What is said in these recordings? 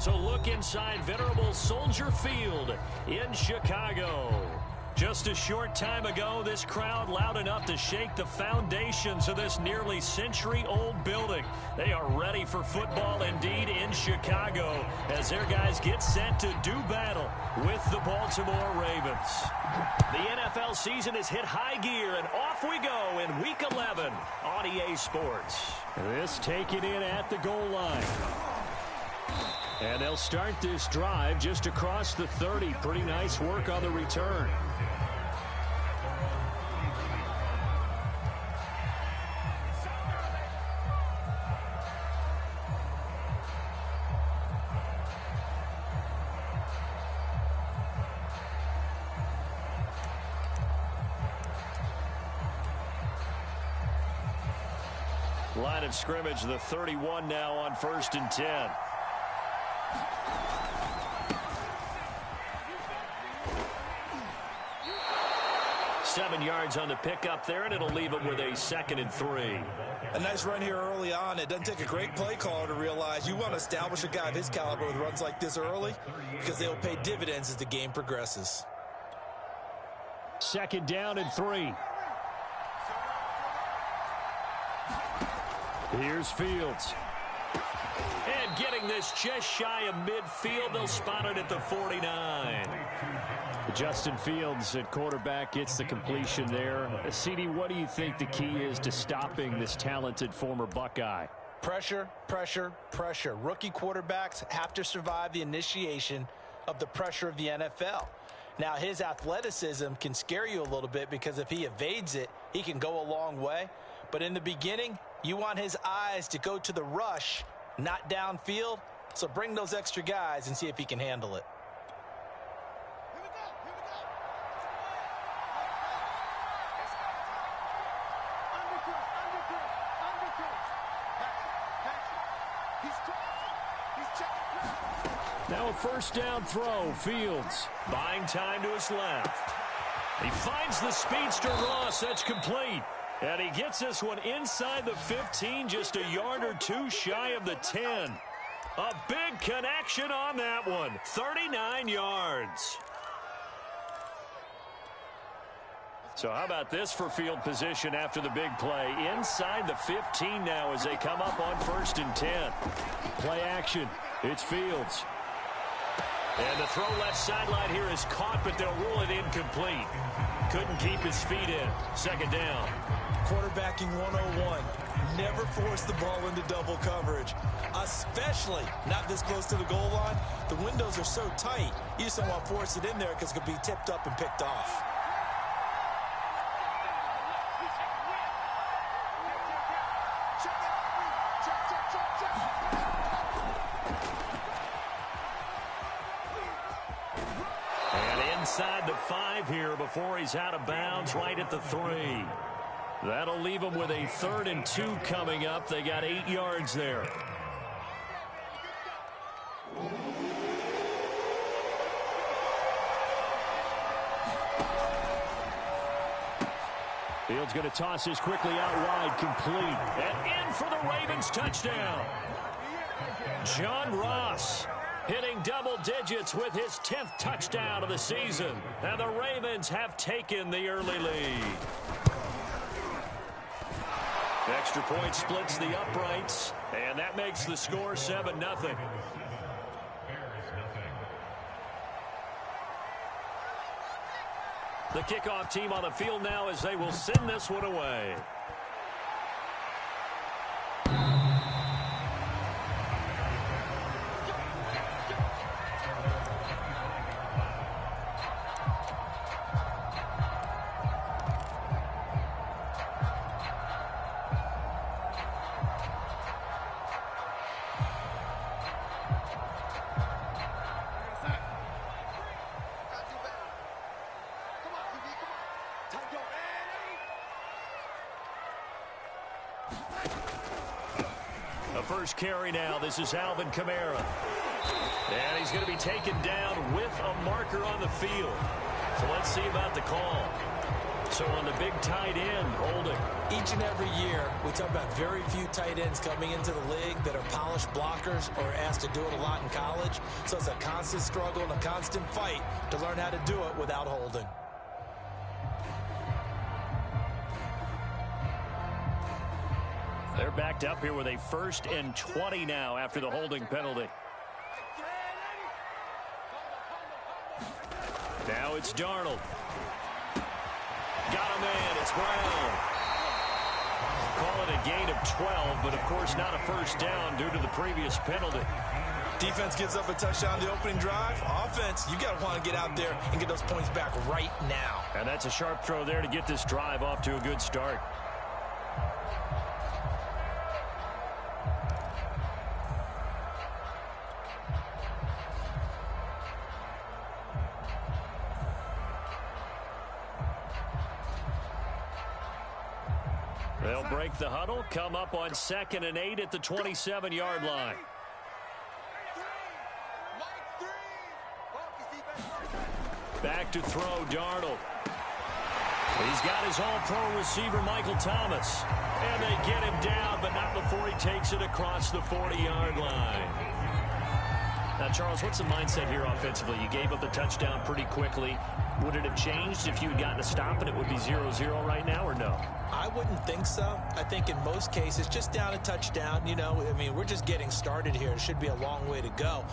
here's a look inside venerable Soldier Field in Chicago. Just a short time ago, this crowd loud enough to shake the foundations of this nearly century-old building. They are ready for football indeed in Chicago as their guys get set to do battle with the Baltimore Ravens. The NFL season has hit high gear, and off we go in Week 11 on EA Sports. This taken in at the goal line. And they'll start this drive just across the 30. Pretty nice work on the return. Line of scrimmage, the 31 now on 1st and 10. Seven yards on the pickup there, and it'll leave him with a 2nd and 3. A nice run here early on. It doesn't take a great play caller to realize you want to establish a guy of his caliber with runs like this early because they'll pay dividends as the game progresses. 2nd down and 3. Here's Fields. And getting this just shy of midfield, they'll spot it at the 49. Justin Fields at quarterback gets the completion there. CD, what do you think the key is to stopping this talented former Buckeye? Pressure, pressure, pressure. Rookie quarterbacks have to survive the initiation of the pressure of the NFL. Now, his athleticism can scare you a little bit because if he evades it, he can go a long way. But in the beginning, you want his eyes to go to the rush, not downfield. So bring those extra guys and see if he can handle it. Now a 1st down throw. Fields buying time to his left. He finds the speedster Ross. That's complete. And he gets this one inside the 15, just a yard or two shy of the 10. A big connection on that one. 39 yards. So how about this for field position after the big play? Inside the 15 now as they come up on 1st and 10. Play action. It's Fields. And the throw left sideline here is caught, but they'll rule it incomplete. Couldn't keep his feet in. 2nd down. Quarterbacking 101. Never force the ball into double coverage, especially not this close to the goal line. The windows are so tight, you just don't want to force it in there because it could be tipped up and picked off. Inside the 5 here before he's out of bounds, right at the 3. That'll leave him with a 3rd and 2 coming up. They got 8 yards there. Fields going to toss this quickly out wide, complete. And in for the Ravens touchdown. John Ross hitting double digits with his 10th touchdown of the season. And the Ravens have taken the early lead. Extra point splits the uprights, and that makes the score 7-0. The kickoff team on the field now as they will send this one away. The first carry now. This is Alvin Kamara. And he's going to be taken down with a marker on the field. So let's see about the call. So on the big tight end, holding. Each and every year, we talk about very few tight ends coming into the league that are polished blockers or asked to do it a lot in college. So it's a constant struggle and a constant fight to learn how to do it without holding. They're backed up here with a 1st and 20 now after the holding penalty. Now it's Darnold. Got a man. It's Brown. Call it a gain of 12, but of course not a first down due to the previous penalty. Defense gives up a touchdown the opening drive. Offense, you got to want to get out there and get those points back right now. And that's a sharp throw there to get this drive off to a good start. They'll break the huddle, come up on 2nd and 8 at the 27-yard line. Back to throw, Darnold. He's got his all-pro receiver, Michael Thomas. And they get him down, but not before he takes it across the 40-yard line. Now, Charles, what's the mindset here offensively? You gave up the touchdown pretty quickly. Would it have changed if you had gotten a stop and it would be 0-0 right now, or no? I wouldn't think so. I think in most cases, just down a touchdown, you know, I mean, we're just getting started here. It should be a long way to go.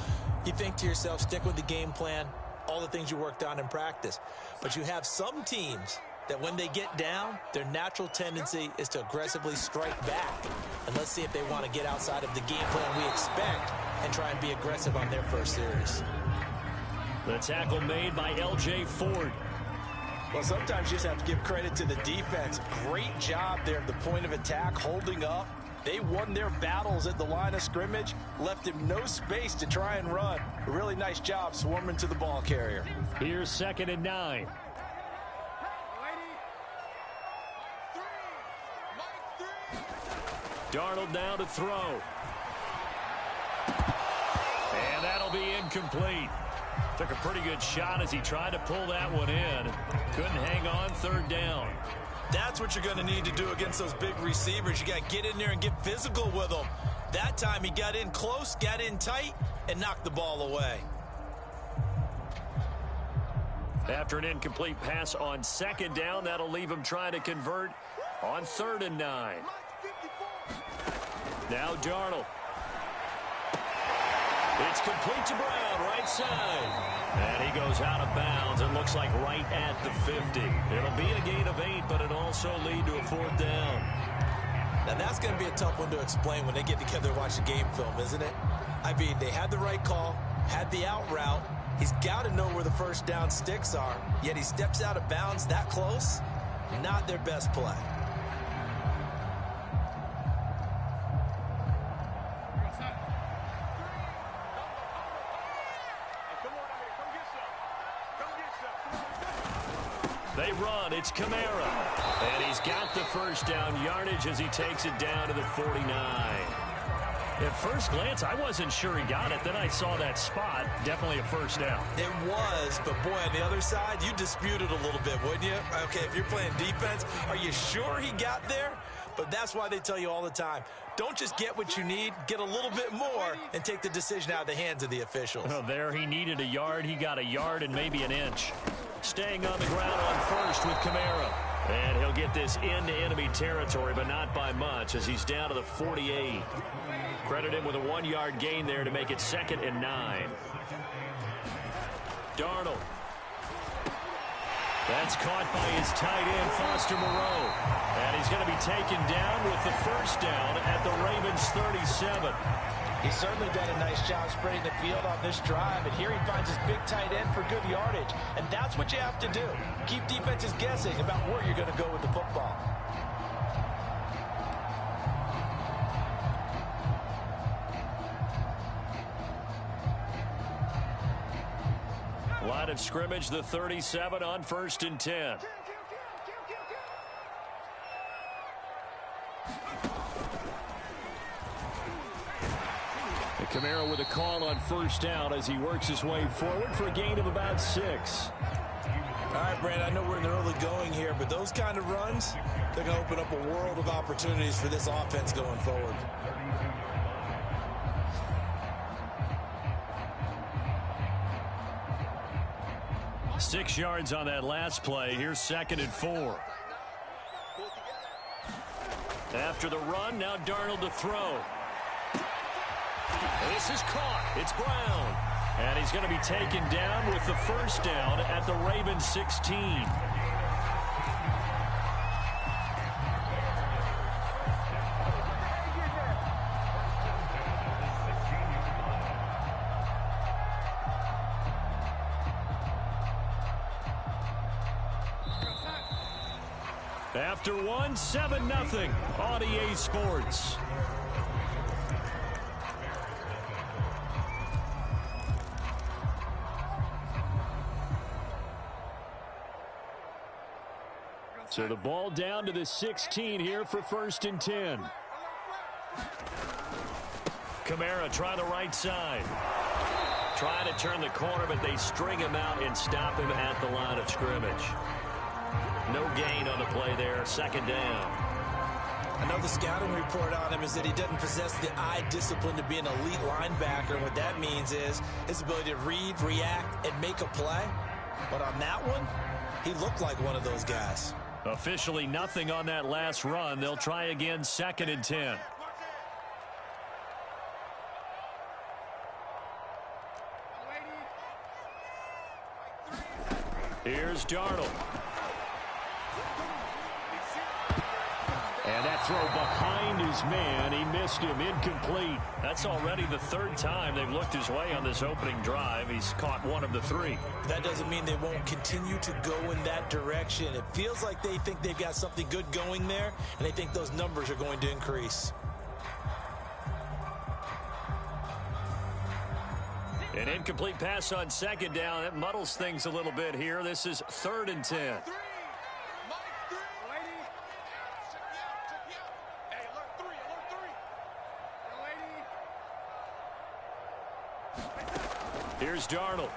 You think to yourself, stick with the game plan, all the things you worked on in practice. But you have some teams that when they get down, their natural tendency is to aggressively strike back. And let's see if they want to get outside of the game plan we expect and try and be aggressive on their first series. The tackle made by L.J. Ford. Well, sometimes you just have to give credit to the defense. Great job there at the point of attack, holding up. They won their battles at the line of scrimmage, left him no space to try and run. A really nice job swarming to the ball carrier. Here's 2nd and 9. Darnold now to throw. And that'll be incomplete. Took a pretty good shot as he tried to pull that one in. Couldn't hang on, 3rd down. That's what you're going to need to do against those big receivers. You got to get in there and get physical with them. That time he got in close, got in tight, and knocked the ball away. After an incomplete pass on 2nd down, that'll leave him trying to convert on 3rd and 9. Now Darnold. It's complete to Brown, right side. And he goes out of bounds. It looks like right at the 50. It'll be a gain of 8, but it'll also lead to a 4th down. Now that's going to be a tough one to explain when they get together and watch the game film, isn't it? I mean, they had the right call, had the out route. He's got to know where the first down sticks are, yet he steps out of bounds that close. Not their best play. They run. It's Kamara. And he's got the first down yardage as he takes it down to the 49. At first glance, I wasn't sure he got it. Then I saw that spot. Definitely a first down. It was, but boy, on the other side, you dispute it a little bit, wouldn't you? Okay, if you're playing defense, are you sure he got there? But that's why they tell you all the time, don't just get what you need, get a little bit more, and take the decision out of the hands of the officials. Well, there he needed a yard. He got a yard and maybe an inch. Staying on the ground on first with Kamara. And he'll get this into enemy territory, but not by much as he's down to the 48. Credit him with a 1-yard gain there to make it 2nd and 9. Darnold. That's caught by his tight end, Foster Moreau. And he's going to be taken down with the first down at the Ravens 37. He's certainly done a nice job spreading the field on this drive, and here he finds his big tight end for good yardage. And that's what you have to do. Keep defenses guessing about where you're going to go with the football. Line of scrimmage, the 37 on 1st and 10. Kamara with a call on first down as he works his way forward for a gain of about 6. All right, Brad, I know we're in the early going here, but those kind of runs, they're going to open up a world of opportunities for this offense going forward. Six yards on that last play. Here's 2nd and 4. After the run, now Darnold to throw. This is caught. It's Brown. And he's going to be taken down with the first down at the Ravens 16. After one, 7-0 on EA Sports. So the ball down to the 16 here for 1st and 10. Kamara try the right side. Trying to turn the corner, but they string him out and stop him at the line of scrimmage. No gain on the play there. 2nd down. I know the scouting report on him is that he doesn't possess the eye discipline to be an elite linebacker. And what that means is his ability to read, react, and make a play. But on that one, he looked like one of those guys. Officially nothing on that last run. They'll try again 2nd and 10. Here's Darnold. And that throw behind his man. He missed him. Incomplete. That's already the 3rd time they've looked his way on this opening drive. He's caught one of the 3. That doesn't mean they won't continue to go in that direction. It feels like they think they've got something good going there, and they think those numbers are going to increase. An incomplete pass on 2nd down. That muddles things a little bit here. This is 3rd and 10. Here's Darnold.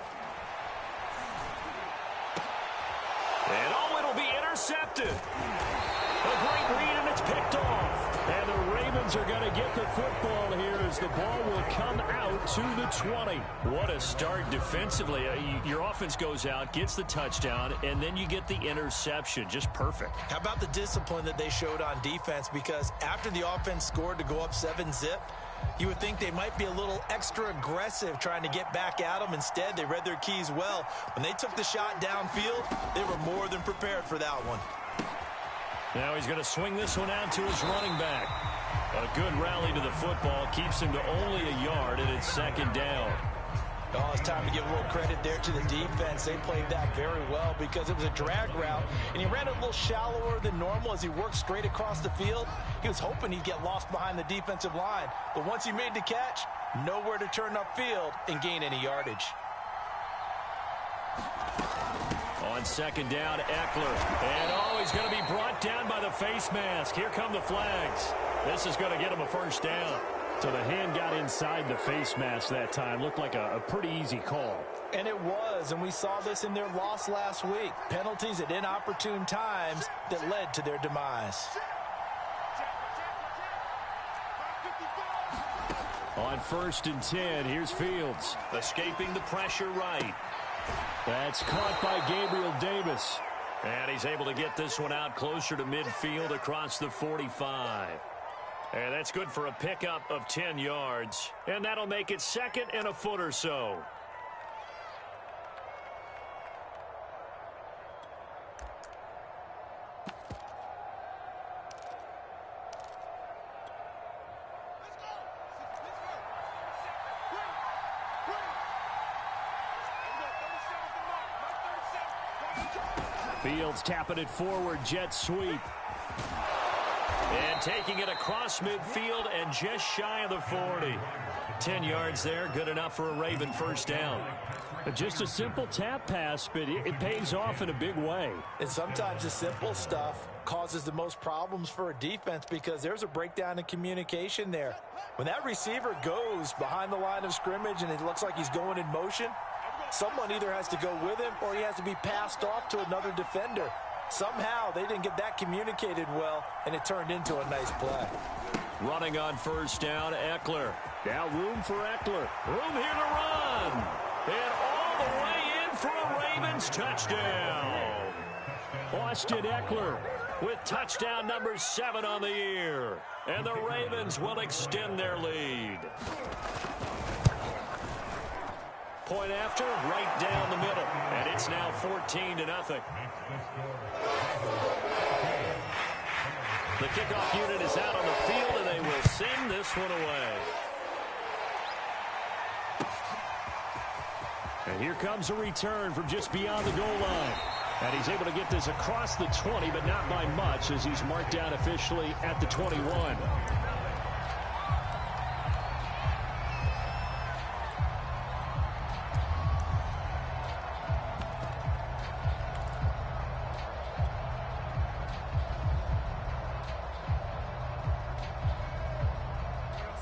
And it'll be intercepted. A great read, and it's picked off. And the Ravens are going to get the football here as the ball will come out to the 20. What a start defensively. Your offense goes out, gets the touchdown, and then you get the interception. Just perfect. How about the discipline that they showed on defense? Because after the offense scored to go up 7-0, you would think they might be a little extra aggressive trying to get back at them. Instead, they read their keys well. When they took the shot downfield, they were more than prepared for that one. Now he's going to swing this one out to his running back. A good rally to the football keeps him to only a yard, and it's 2nd down. Oh, it's time to give a little credit there to the defense. They played that very well because it was a drag route, and he ran it a little shallower than normal as he worked straight across the field. He was hoping he'd get lost behind the defensive line, but once he made the catch, nowhere to turn upfield and gain any yardage. On 2nd down, Eckler. And he's going to be brought down by the face mask. Here come the flags. This is going to get him a 1st down. So the hand got inside the face mask that time. Looked like a pretty easy call. And it was, and we saw this in their loss last week. Penalties at inopportune times that led to their demise. On 1st and 10, here's Fields. Escaping the pressure right. That's caught by Gabriel Davis. And he's able to get this one out closer to midfield across the 45. And that's good for a pickup of 10 yards. And that'll make it 2nd and a foot or so. Fields tapping it forward, jet sweep. And taking it across midfield and just shy of the 40. 10 yards there, good enough for a Raven 1st down. Just a simple tap pass, but it pays off in a big way. And sometimes the simple stuff causes the most problems for a defense because there's a breakdown in communication there. When that receiver goes behind the line of scrimmage and it looks like he's going in motion, Someone either has to go with him or he has to be passed off to another defender. Somehow they didn't get that communicated well, and it turned into a nice play. Running on first down, Eckler. Now room for Eckler. Room here to run. And all the way in for a Ravens touchdown. Austin Eckler with touchdown number 7 on the year. And the Ravens will extend their lead. Point after, right down the middle. And it's now 14-0. The kickoff unit is out on the field, and they will send this one away. And here comes a return from just beyond the goal line. And he's able to get this across the 20, but not by much, as he's marked down officially at the 21.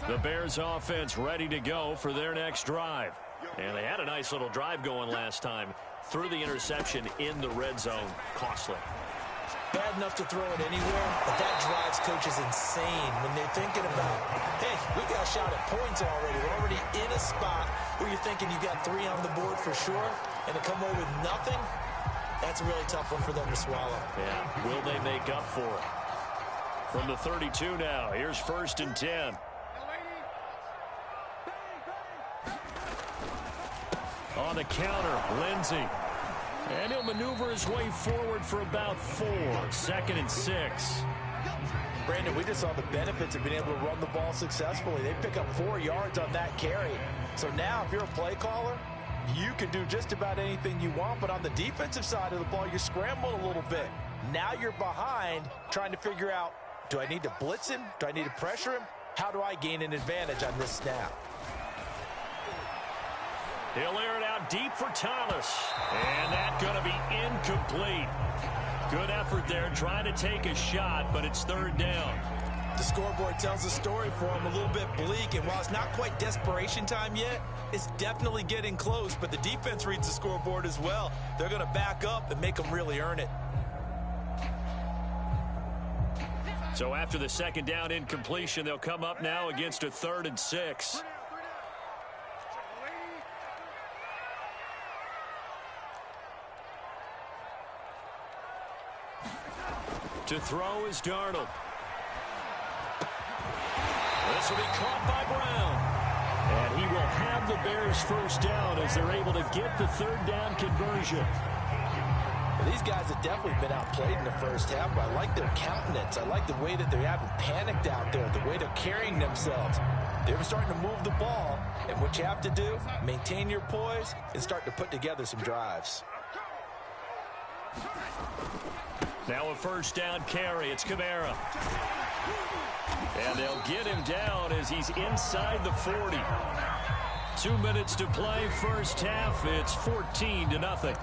The Bears offense ready to go for their next drive. And they had a nice little drive going last time. Through the interception in the red zone. Costly. Bad enough to throw it anywhere, but that drives coaches insane when they're thinking about, hey, we got a shot at points already. We're already in a spot where you're thinking you got 3 on the board for sure, and to come away with nothing, that's a really tough one for them to swallow. Yeah, will they make up for it? From the 32 now, here's 1st and 10. On the counter, Lindsey. And he'll maneuver his way forward for about 4. 2nd and 6. Brandon, we just saw the benefits of being able to run the ball successfully. They pick up 4 yards on that carry. So now, if you're a play caller, you can do just about anything you want. But on the defensive side of the ball, you're scrambling a little bit. Now you're behind, trying to figure out, do I need to blitz him? Do I need to pressure him? How do I gain an advantage on this snap? He'll air it out deep for Thomas. And that's going to be incomplete. Good effort there, trying to take a shot, but it's 3rd down. The scoreboard tells the story for him, a little bit bleak, and while it's not quite desperation time yet, it's definitely getting close, but the defense reads the scoreboard as well. They're going to back up and make them really earn it. So after the 2nd down incompletion, they'll come up now against a 3rd and 6. To throw is Darnold. This will be caught by Brown. And he will have the Bears 1st down as they're able to get the 3rd down conversion. Well, these guys have definitely been outplayed in the first half, but I like their countenance. I like the way that they haven't panicked out there, the way they're carrying themselves. They're starting to move the ball, and what you have to do, maintain your poise and start to put together some drives. Now a 1st down carry. It's Kamara. And they'll get him down as he's inside the 40. 2 minutes to play, 1st half. It's 14-0.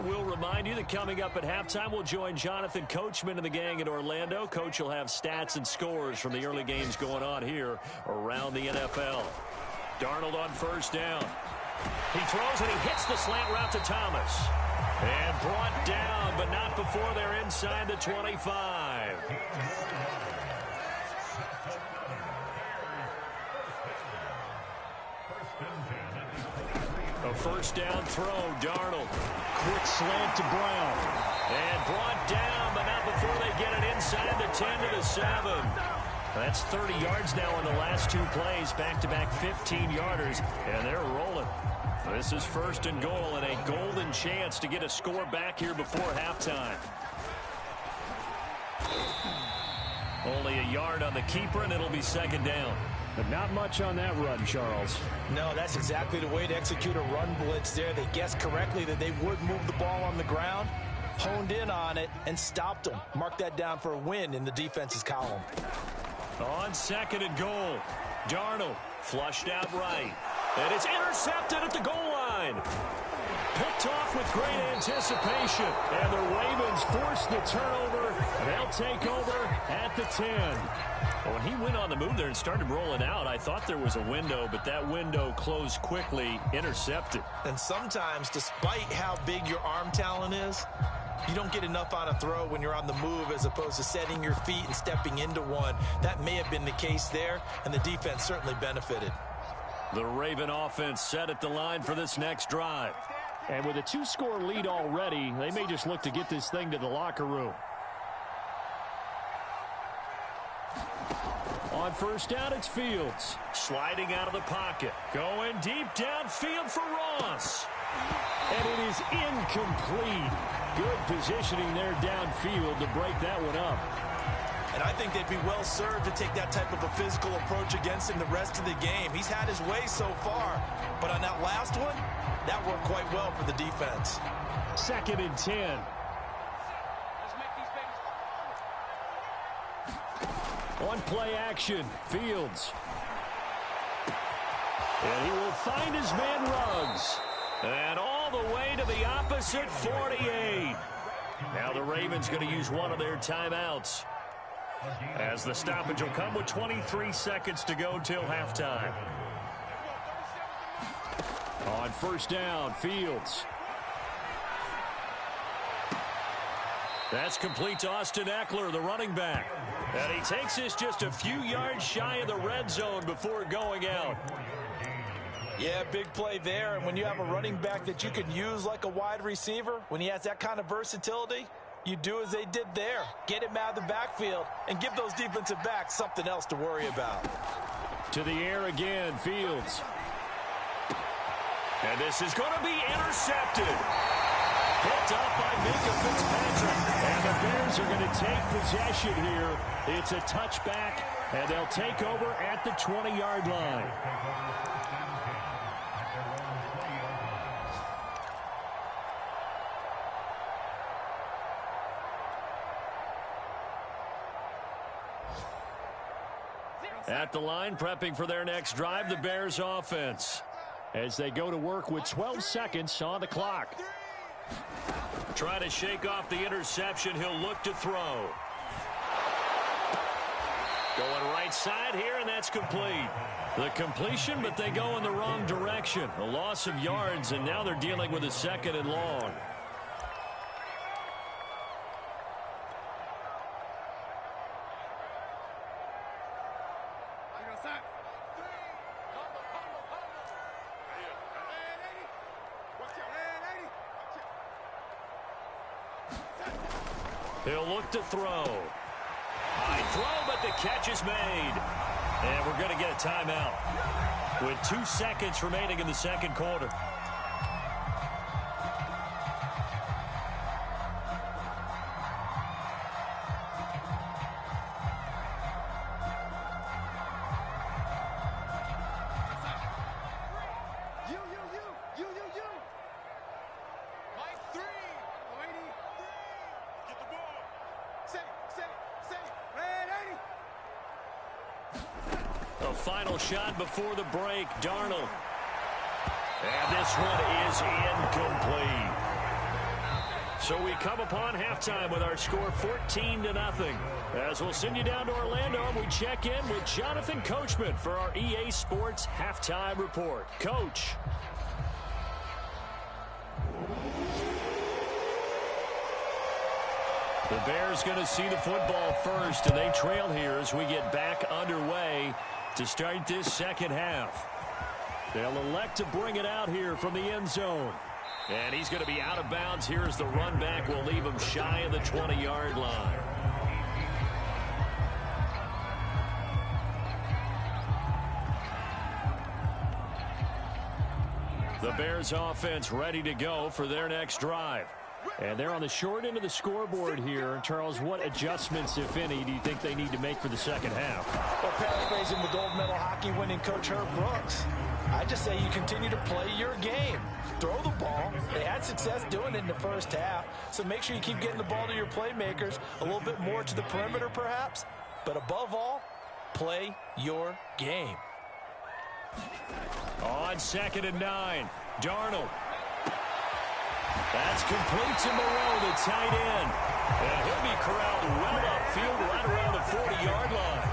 We'll remind you that coming up at halftime, we'll join Jonathan Coachman and the gang in Orlando. Coach will have stats and scores from the early games going on here around the NFL. Darnold on 1st down. He throws and he hits the slant route to Thomas. And brought down, but not before they're inside the 25. A 1st down throw, Darnold. Quick slant to Brown. And brought down, but not before they get it inside the 10 to the 7. That's 30 yards now in the last 2 plays. Back-to-back 15-yarders, and they're rolling. This is 1st and goal, and a golden chance to get a score back here before halftime. Only a yard on the keeper, and it'll be 2nd down. But not much on that run, Charles. No, that's exactly the way to execute a run blitz there. They guessed correctly that they would move the ball on the ground, honed in on it, and stopped them. Mark that down for a win in the defense's column. On 2nd and goal, Darnold flushed out right. And it's intercepted at the goal line. Picked off with great anticipation. And the Ravens force the turnover. They'll take over at the 10. Well, when he went on the move there and started rolling out, I thought there was a window, but that window closed quickly, intercepted. And sometimes, despite how big your arm talent is, you don't get enough on a throw when you're on the move as opposed to setting your feet and stepping into one. That may have been the case there, and the defense certainly benefited. The Raven offense set at the line for this next drive. And with a 2-score lead already, they may just look to get this thing to the locker room. On first down, it's Fields. Sliding out of the pocket. Going deep downfield for Ross. And it is incomplete. Good positioning there downfield to break that one up. And I think they'd be well served to take that type of a physical approach against him the rest of the game. He's had his way so far, but on that last one, that worked quite well for the defense. 2nd and 10. On play action, Fields. And he will find his man Ruggs. And all the way to the opposite 48. Now the Ravens going to use one of their timeouts, as the stoppage will come with 23 seconds to go till halftime. On first down, Fields. That's complete to Austin Eckler, the running back. And he takes this just a few yards shy of the red zone before going out. Yeah, big play there. And when you have a running back that you can use like a wide receiver, when he has that kind of versatility, you do as they did there. Get him out of the backfield and give those defensive backs something else to worry about. To the air again, Fields. And this is going to be intercepted. Picked up by Minka Fitzpatrick. And the Bears are going to take possession here. It's a touchback, and they'll take over at the 20-yard line. At the line, prepping for their next drive, the Bears offense, as they go to work with 12 seconds on the clock. Try to shake off the interception. He'll look to throw. Going right side here, and that's complete. The completion, but they go in the wrong direction. A loss of yards, and now they're dealing with a 2nd and long. He'll look to throw. High throw, but the catch is made. And we're going to get a timeout with 2 seconds remaining in the second quarter. Final shot before the break, Darnold. And this one is incomplete. So we come upon halftime with our score 14-0. As we'll send you down to Orlando, and we check in with Jonathan Coachman for our EA Sports Halftime Report. Coach. The Bears going to see the football first, and they trail here as we get back underway to start this second half. They'll elect to bring it out here from the end zone. And he's going to be out of bounds. Here's the run back. We'll leave him shy of the 20-yard line. The Bears offense ready to go for their next drive. And they're on the short end of the scoreboard here. Charles, what adjustments, if any, do you think they need to make for the second half? Well, paraphrasing the gold medal hockey winning coach Herb Brooks, I just say you continue to play your game. Throw the ball. They had success doing it in the first half, so make sure you keep getting the ball to your playmakers, a little bit more to the perimeter perhaps, but above all, play your game. On On 2nd and 9, Darnold. That's complete to Moreau, the tight end. And he'll be corralled well upfield right around the 40-yard line.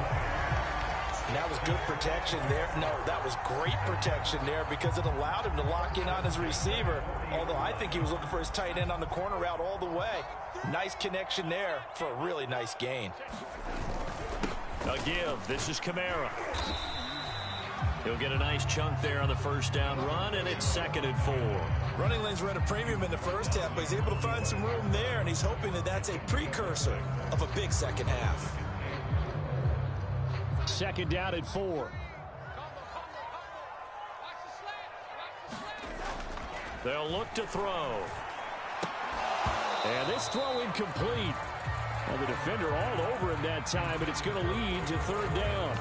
And that was good protection there. No, that was great protection there because it allowed him to lock in on his receiver, although I think he was looking for his tight end on the corner route all the way. Nice connection there for a really nice gain. A give. This is Kamara. He'll get a nice chunk there on the first down run, and it's 2nd and 4. Running lanes were at a premium in the first half, but he's able to find some room there, and he's hoping that that's a precursor of a big second half. 2nd down and 4. They'll look to throw. And this throw incomplete. And the defender all over him that time, but it's going to lead to 3rd down.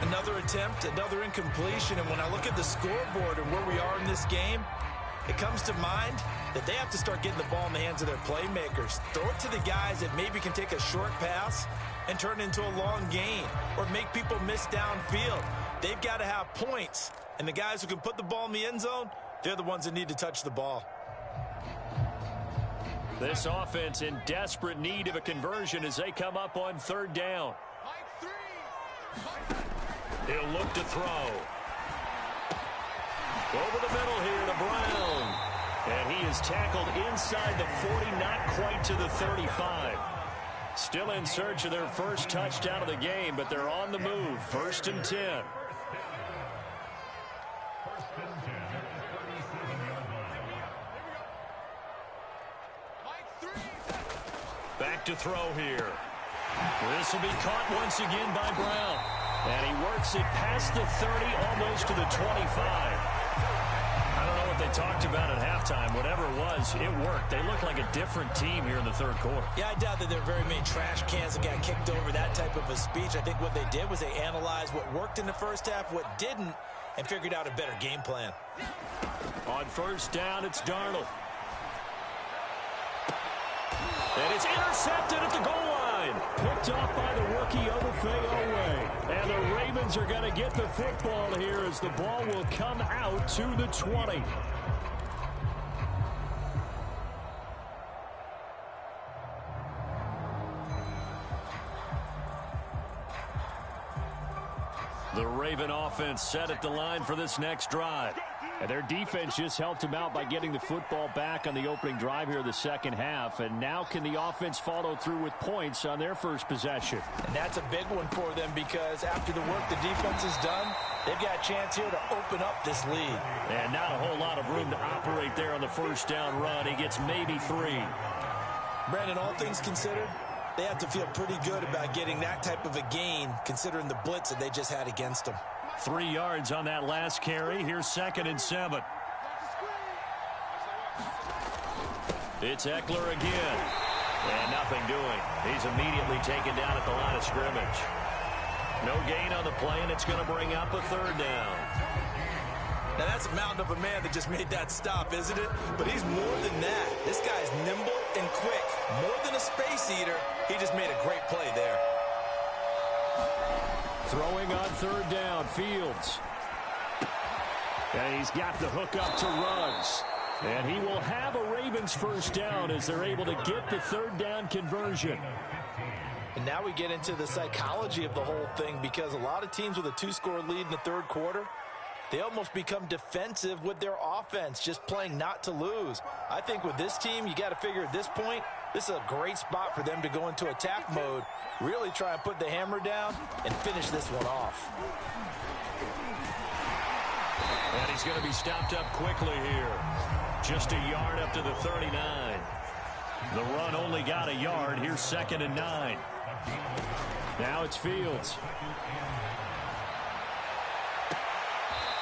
Another attempt, another incompletion, and when I look at the scoreboard and where we are in this game, it comes to mind that they have to start getting the ball in the hands of their playmakers. Throw it to the guys that maybe can take a short pass and turn it into a long gain or make people miss downfield. They've got to have points, and the guys who can put the ball in the end zone, they're the ones that need to touch the ball. This offense in desperate need of a conversion as they come up on 3rd down. He'll look to throw. Over the middle here to Brown. And he is tackled inside the 40, not quite to the 35. Still in search of their first touchdown of the game, but they're on the move. 1st and 10. Back to throw here. This will be caught once again by Brown. And he works it past the 30, almost to the 25. I don't know what they talked about at halftime. Whatever it was, it worked. They look like a different team here in the 3rd quarter. Yeah, I doubt that there are very many trash cans that got kicked over, that type of a speech. I think what they did was they analyzed what worked in the first half, what didn't, and figured out a better game plan. On 1st down, it's Darnold. And it's intercepted at the goal line. Picked off by the rookie Odafe. And the Ravens are going to get the football here as the ball will come out to the 20. The Raven offense set at the line for this next drive. And their defense just helped them out by getting the football back on the opening drive here of the 2nd half. And now can the offense follow through with points on their first possession? And that's a big one for them because after the work the defense has done, they've got a chance here to open up this lead. And not a whole lot of room to operate there on the first down run. He gets maybe 3. Brandon, all things considered, they have to feel pretty good about getting that type of a gain considering the blitz that they just had against them. 3 yards on that last carry. Here's 2nd and 7. It's Eckler again. And nothing doing. He's immediately taken down at the line of scrimmage. No gain on the play, and it's going to bring up a 3rd down. Now, that's a mountain of a man that just made that stop, isn't it? But he's more than that. This guy's nimble and quick. More than a space eater, he just made a great play there. Throwing on 3rd down, Fields. And he's got the hook up to Ruggs. And he will have a Ravens first down as they're able to get the 3rd down conversion. And now we get into the psychology of the whole thing because a lot of teams with a 2-score lead in the 3rd quarter, they almost become defensive with their offense, just playing not to lose. I think with this team, you got to figure at this point, this is a great spot for them to go into attack mode, really try and put the hammer down and finish this one off. And he's going to be stopped up quickly here. Just a yard up to the 39. The run only got a yard. Here's 2nd and 9. Now it's Fields.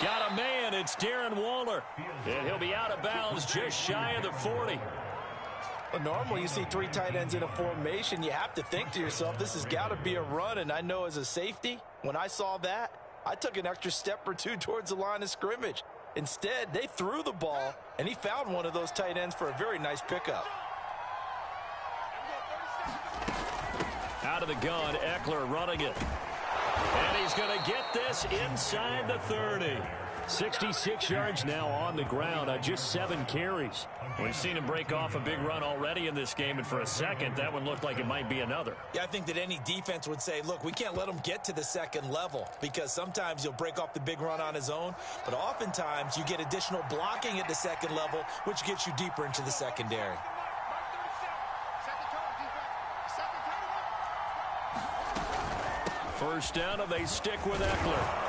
Got a man. It's Darren Waller. And he'll be out of bounds just shy of the 40. Well, normally you see 3 tight ends in a formation. You have to think to yourself, this has got to be a run. And I know as a safety, when I saw that, I took an extra step or 2 towards the line of scrimmage. Instead, they threw the ball, and he found one of those tight ends for a very nice pickup. Out of the gun, Eckler running it. And he's going to get this inside the 30. 66 yards now on the ground on just 7 carries. We've seen him break off a big run already in this game, and for a second, that one looked like it might be another. Yeah, I think that any defense would say, look, we can't let him get to the second level because sometimes he'll break off the big run on his own, but oftentimes you get additional blocking at the second level, which gets you deeper into the secondary. First down, and they stick with Eckler.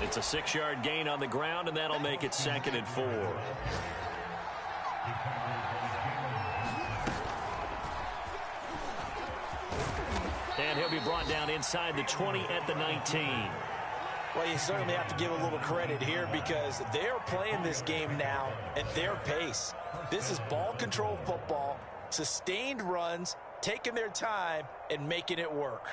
It's a 6-yard gain on the ground, and that'll make it 2nd and 4. And he'll be brought down inside the 20 at the 19. Well, you certainly have to give a little credit here because they're playing this game now at their pace. This is ball control football, sustained runs, taking their time, and making it work.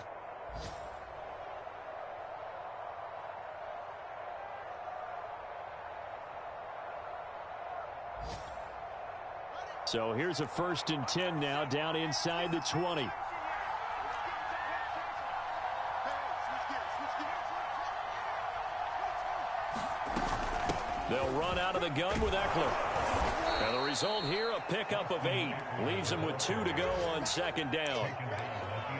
So here's a 1st and 10 now down inside the 20. They'll run out of the gun with Eckler. And the result here, a pickup of 8. Leaves them with 2 to go on 2nd down.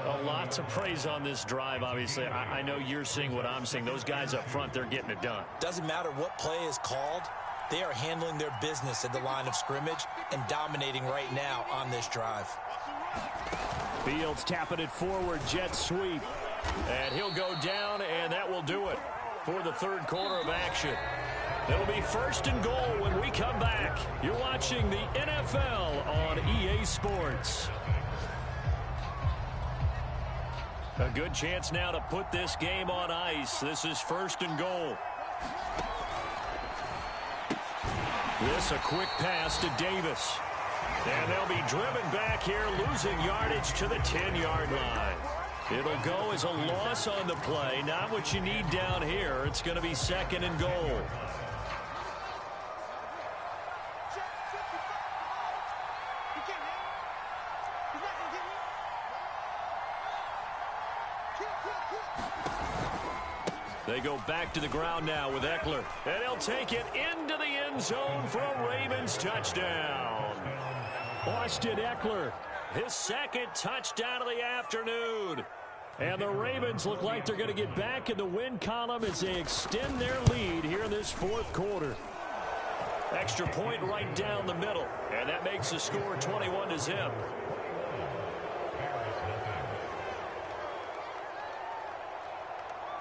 A lot to praise on this drive, obviously. I know you're seeing what I'm seeing. Those guys up front, they're getting it done. Doesn't matter what play is called. They are handling their business at the line of scrimmage and dominating right now on this drive. Fields tapping it forward, jet sweep. And he'll go down, and that will do it for the 3rd quarter of action. It'll be 1st and goal when we come back. You're watching the NFL on EA Sports. A good chance now to put this game on ice. This is 1st and goal. This a quick pass to Davis. And they'll be driven back here, losing yardage to the 10-yard line. It'll go as a loss on the play. Not what you need down here. It's going to be 2nd and goal. They go back to the ground now with Eckler. And he'll take it into the end zone for a Ravens touchdown. Austin Eckler, his 2nd touchdown of the afternoon. And the Ravens look like they're going to get back in the win column as they extend their lead here in this 4th quarter. Extra point right down the middle. And that makes the score 21-0.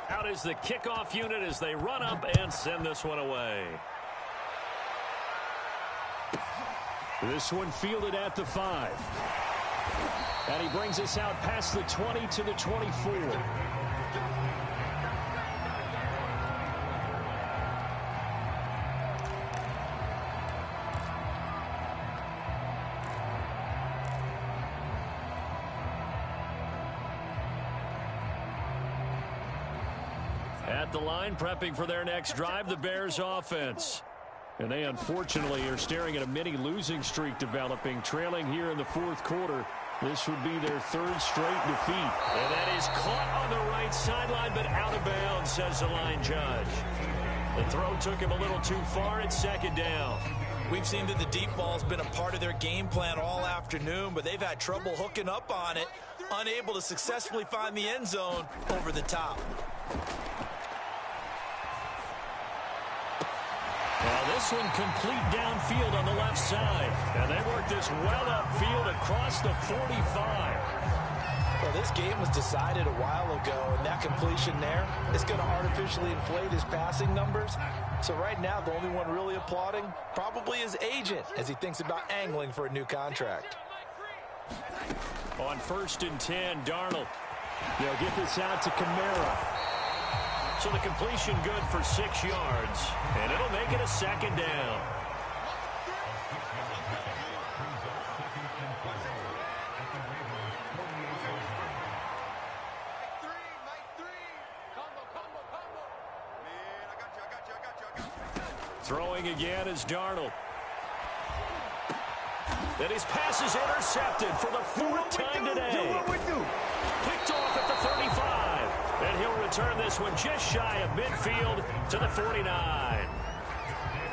Out is the kickoff unit as they run up and send this one away. This one fielded at the 5. And he brings us out past the 20 to the 24. At the line, prepping for their next drive, the Bears offense. And they unfortunately are staring at a mini losing streak developing, trailing here in the 4th quarter. This would be their 3rd straight defeat. And that is caught on the right sideline, but out of bounds, says the line judge. The throw took him a little too far. It's 2nd down. We've seen that the deep ball's been a part of their game plan all afternoon, but they've had trouble hooking up on it, unable to successfully find the end zone over the top. Well, this one complete downfield on the left side. And they work this well upfield across the 45. Well, this game was decided a while ago, and that completion there is going to artificially inflate his passing numbers. So right now, the only one really applauding probably his agent as he thinks about angling for a new contract. On 1st and 10, Darnold. They'll get this out to Kamara. So the completion good for 6 yards, and it'll make it a 2nd down. Throwing again is Darnold. And his pass is intercepted for the 4th time today. Picked off at the 35. And he'll return this one just shy of midfield to the 49.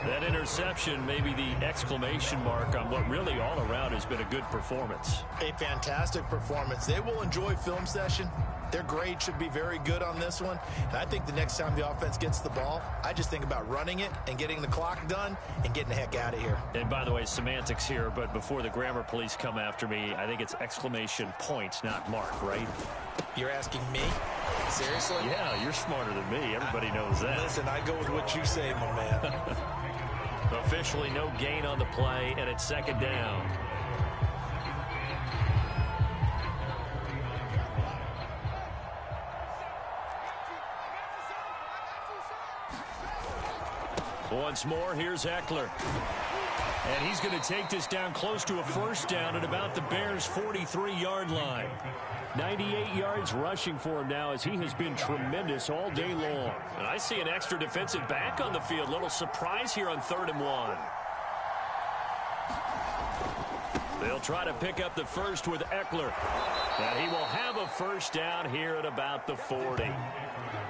That interception may be the exclamation mark on what really all around has been a good performance. A fantastic performance. They will enjoy film session. Their grade should be very good on this one. And I think the next time the offense gets the ball, I just think about running it and getting the clock done and getting the heck out of here. And by the way, semantics here, but before the grammar police come after me, I think it's exclamation point, not mark, right? You're asking me? Seriously? Yeah, you're smarter than me. Everybody knows that. Listen, I go with what you say, my man. Officially no gain on the play, and it's second down. Once more, here's Eckler. And he's going to take this down close to a first down at about the Bears' 43-yard line. 98 yards rushing for him now as he has been tremendous all day long. And I see an extra defensive back on the field. Little surprise here on 3rd and 1. They'll try to pick up the first with Eckler. And he will have a first down here at about the 40.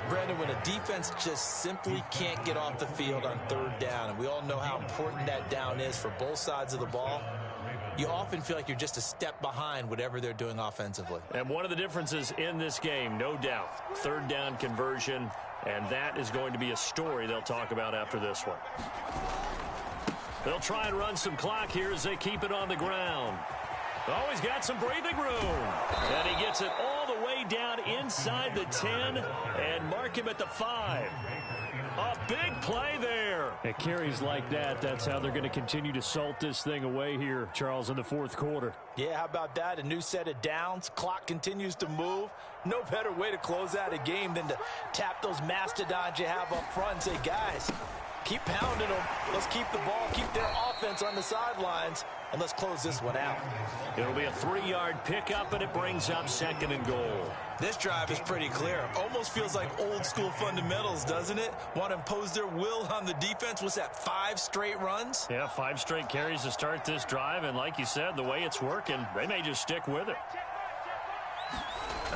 Brandon, when a defense just simply can't get off the field on 3rd down, and we all know how important that down is for both sides of the ball, you often feel like you're just a step behind whatever they're doing offensively. And one of the differences in this game, no doubt, 3rd down conversion, and that is going to be a story they'll talk about after this one. They'll try and run some clock here as they keep it on the ground. Oh, he's got some breathing room. And he gets it all the way down inside the 10 and mark him at the 5. A big play there. At carries like that, that's how they're going to continue to salt this thing away here, Charles, in the 4th quarter. Yeah, how about that? A new set of downs. Clock continues to move. No better way to close out a game than to tap those mastodons you have up front and say, guys, keep pounding them. Let's keep the ball, keep their offense on the sidelines, and let's close this one out. It'll be a 3-yard pickup, and it brings up 2nd and goal. This drive is pretty clear. Almost feels like old school fundamentals, doesn't it? Want to impose their will on the defense. What's that, 5 straight runs? Yeah, 5 straight carries to start this drive, and like you said, the way it's working, they may just stick with it.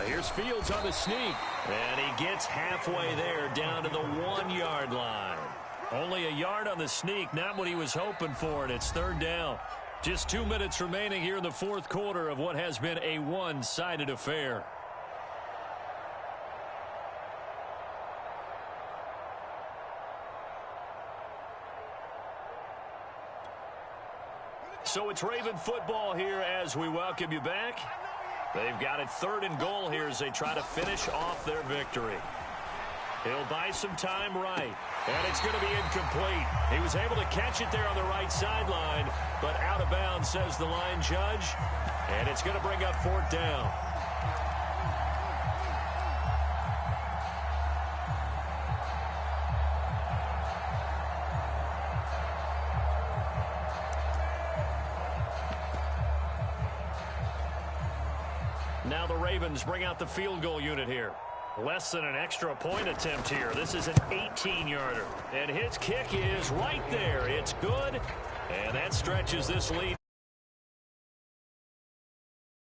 Here's Fields on the sneak, and he gets halfway there down to the 1-yard line. Only a yard on the sneak, not what he was hoping for, and it's 3rd down. Just 2 minutes remaining here in the 4th quarter of what has been a one-sided affair. So it's Raven football here as we welcome you back. They've got it 3rd and goal here as they try to finish off their victory. He'll buy some time right, and it's going to be incomplete. He was able to catch it there on the right sideline, but out of bounds, says the line judge, and it's going to bring up 4th down. Now the Ravens bring out the field goal unit here. Less than an extra point attempt here. This is an 18-yarder. And his kick is right there. It's good. And that stretches this lead